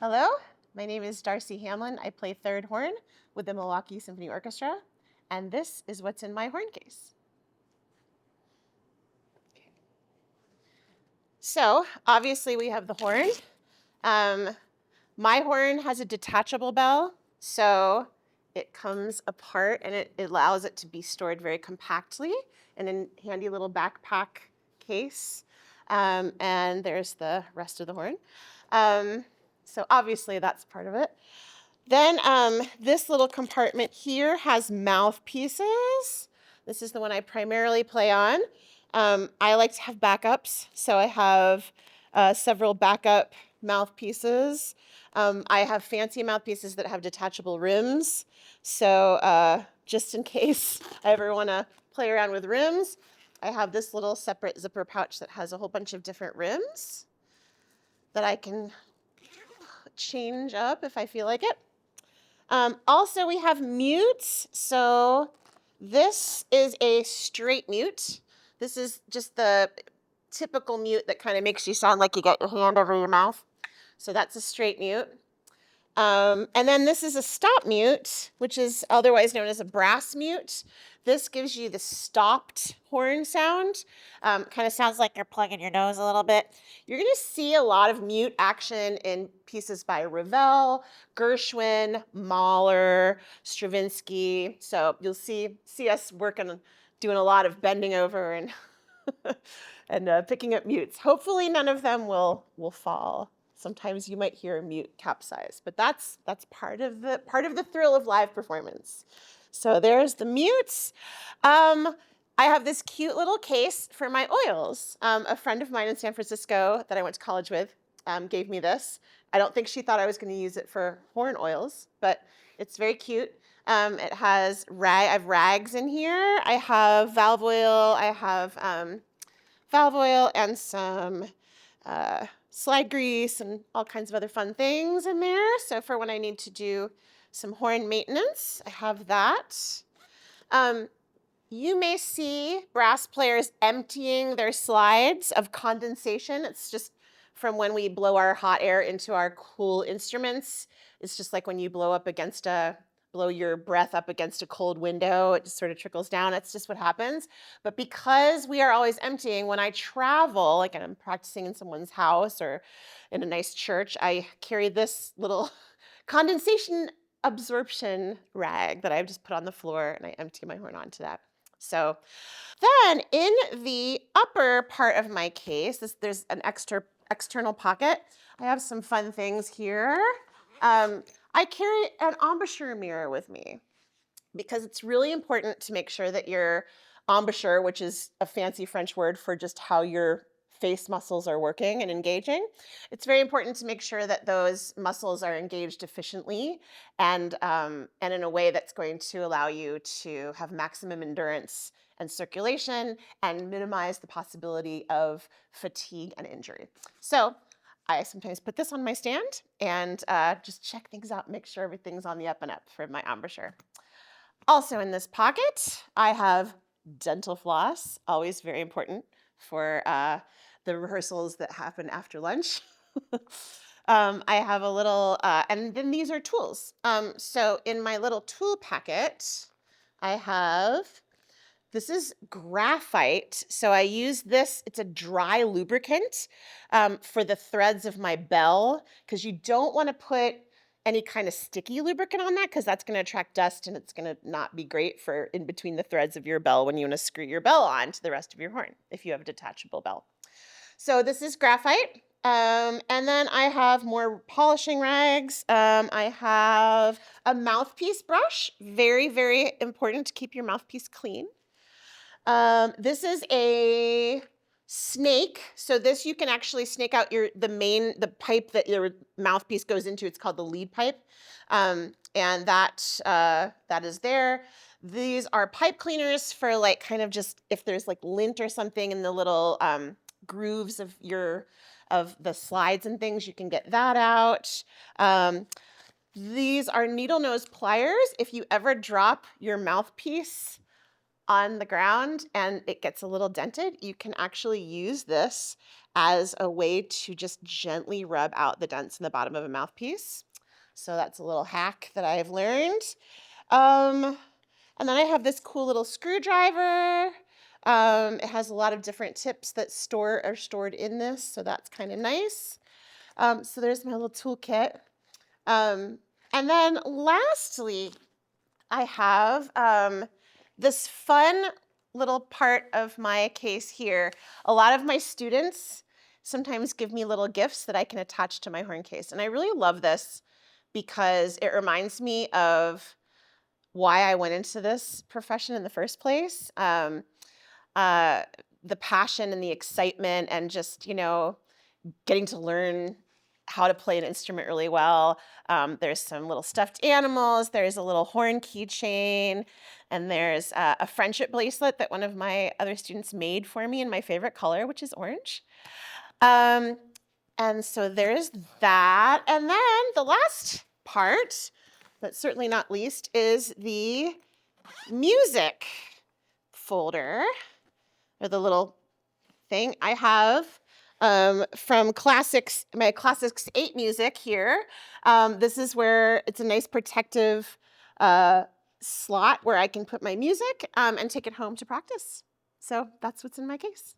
Hello, my name is Darcy Hamlin. I play third horn with the Milwaukee Symphony Orchestra, and this is what's in my horn case. So obviously we have the horn. My horn has a detachable bell, so it comes apart and it allows it to be stored very compactly in a handy little backpack case. And there's the rest of the horn. So obviously that's part of it. Then this little compartment here has mouthpieces. This is the one I primarily play on. I like to have backups, so I have several backup mouthpieces. I have fancy mouthpieces that have detachable rims, so just in case I ever want to play around with rims, I have this little separate zipper pouch that has a whole bunch of different rims that I can change up if I feel like it. Also, we have mutes. So this is a straight mute. This is just the typical mute that kind of makes you sound like you got your hand over your mouth. So that's a straight mute. And then this is a stop mute, which is otherwise known as a brass mute. This gives you the stopped horn sound. Kind of sounds like you're plugging your nose a little bit. You're going to see a lot of mute action in pieces by Ravel, Gershwin, Mahler, Stravinsky. So you'll see us working, doing a lot of bending over and and picking up mutes. Hopefully none of them will fall. Sometimes you might hear a mute capsize, but that's part of the thrill of live performance. So there's the mutes. I have this cute little case for my oils. A friend of mine in San Francisco that I went to college with gave me this. I don't think she thought I was going to use it for horn oils, but it's very cute. It has I have rags in here. I have valve oil. I have valve oil and some slide grease and all kinds of other fun things in there. So for when I need to do some horn maintenance, I have that. You may see brass players emptying their slides of condensation. It's just from when we blow our hot air into our cool instruments. It's just like when you blow your breath up against a cold window, it just sort of trickles down. That's just what happens. But because we are always emptying, when I travel, like I'm practicing in someone's house or in a nice church, I carry this little condensation absorption rag that I've just put on the floor and I empty my horn onto that. So then in the upper part of my case, there's an external pocket. I have some fun things here. I carry an embouchure mirror with me because it's really important to make sure that your embouchure, which is a fancy French word for just how your face muscles are working and engaging, it's very important to make sure that those muscles are engaged efficiently and in a way that's going to allow you to have maximum endurance and circulation and minimize the possibility of fatigue and injury. So I sometimes put this on my stand and just check things out, make sure everything's on the up and up for my embouchure. Also in this pocket, I have dental floss, always very important for the rehearsals that happen after lunch. I have a little, and then these are tools. So in my little tool packet, I have, this is graphite. So I use this, it's a dry lubricant for the threads of my bell, because you don't want to put any kind of sticky lubricant on that, because that's going to attract dust and it's going to not be great for in between the threads of your bell when you want to screw your bell on to the rest of your horn, if you have a detachable bell. So this is graphite. And then I have more polishing rags. I have a mouthpiece brush. Very, very important to keep your mouthpiece clean. This is a snake. So this you can actually snake out the pipe that your mouthpiece goes into. It's called the lead pipe. And that is there. These are pipe cleaners for like kind of just if there's like lint or something in the little grooves of the slides and things, you can get that out. These are needle nose pliers. If you ever drop your mouthpiece on the ground and it gets a little dented, you can actually use this as a way to just gently rub out the dents in the bottom of a mouthpiece. So that's a little hack that I've learned. Um, and then I have this cool little screwdriver. It has a lot of different tips that are stored in this, so that's kind of nice. So there's my little toolkit. And then lastly, I have this fun little part of my case here. A lot of my students sometimes give me little gifts that I can attach to my horn case. And I really love this because it reminds me of why I went into this profession in the first place. Uh, the passion and the excitement and just, getting to learn how to play an instrument really well. There's some little stuffed animals. There's a little horn keychain. And there's a friendship bracelet that one of my other students made for me in my favorite color, which is orange. And so there's that. And then the last part, but certainly not least, is the music folder, or the little thing I have from classics, my classics 8 music here. This is where it's a nice protective slot where I can put my music and take it home to practice. So that's what's in my case.